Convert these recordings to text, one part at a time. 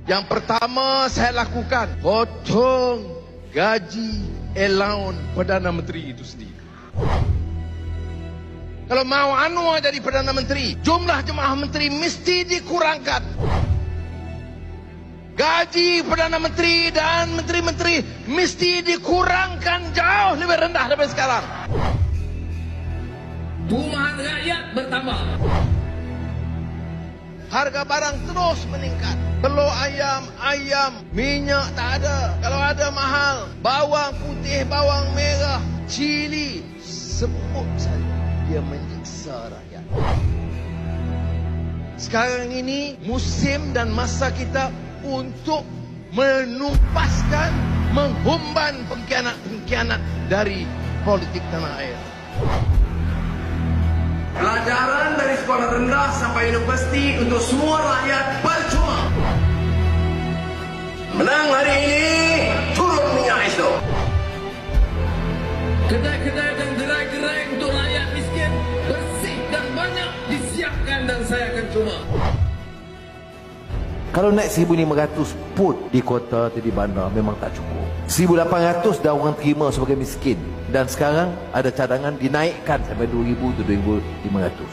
Yang pertama saya lakukan, potong gaji allowance Perdana Menteri itu sendiri. Kalau mau Anwar jadi Perdana Menteri, jumlah jemaah menteri mesti dikurangkan. Gaji Perdana Menteri dan menteri-menteri mesti dikurangkan jauh lebih rendah daripada sekarang. Perumahan rakyat bertambah. Harga barang terus meningkat. Telur ayam, minyak tak ada. Kalau ada mahal. Bawang putih, bawang merah, cili. Sebut saja. Dia menyiksa rakyat. Sekarang ini musim dan masa kita untuk menumpaskan, menghumban pengkhianat-pengkhianat dari politik tanah air. Pelajaran dari sekolah rendah sampai universiti untuk semua rakyat percuma. Menang hari ini, turun minyak esok. Kedai-kedai dan gerai-gerai untuk rakyat miskin bersih dan banyak disiapkan dan saya akan cuma. Kalau naik 1,500 put di kota atau di bandar memang tak cukup. 1,800 dah orang terima sebagai miskin. Dan sekarang ada cadangan dinaikkan sampai 2,000 to 2,500.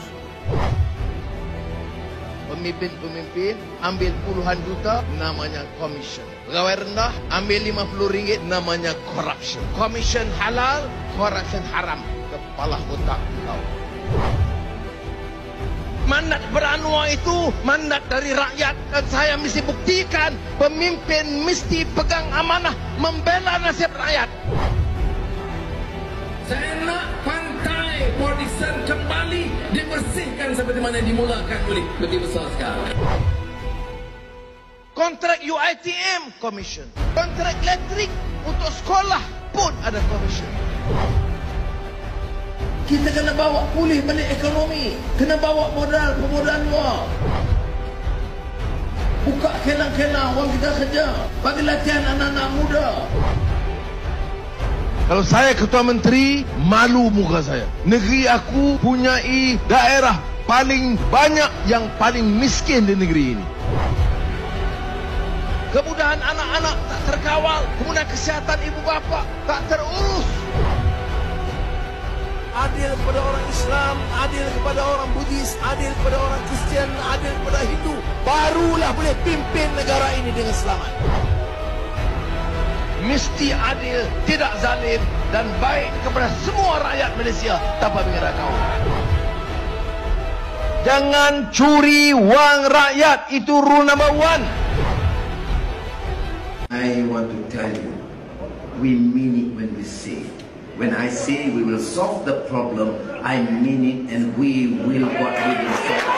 Pemimpin-pemimpin ambil puluhan juta, namanya commission. Pegawai rendah ambil RM50, namanya corruption. Commission halal, corruption haram. Kepala otak kau. Mandat beranwar itu mandat dari rakyat, dan saya mesti buktikan pemimpin mesti pegang amanah membela nasib rakyat. Saya nak pantai Port Dickson kembali dibersihkan seperti mana dimulakan oleh Menteri Besar sekarang. Kontrak UiTM commission. Kontrak elektrik untuk sekolah pun ada commission. Kita kena bawa pulih balik ekonomi. Kena bawa pemodalan luar. Buka kelang-kelang orang kita kerja. Bagi latihan anak-anak muda. Kalau saya ketua menteri, malu muka saya. Negeri aku punyai daerah paling banyak yang paling miskin di negeri ini. Kemudahan anak-anak tak terkawal. Kemudian kesihatan ibu bapa tak terurus. Adil kepada orang Islam, adil kepada orang Buddhis, adil kepada orang Kristian, adil kepada Hindu. Barulah boleh pimpin negara ini dengan selamat. Mesti adil, tidak zalim dan baik kepada semua rakyat Malaysia tanpa mengira kaum. Jangan curi wang rakyat, itu rule number 1. I want to tell you, we mean it when we say. When I say we will solve the problem, I mean it, and we will what we will solve.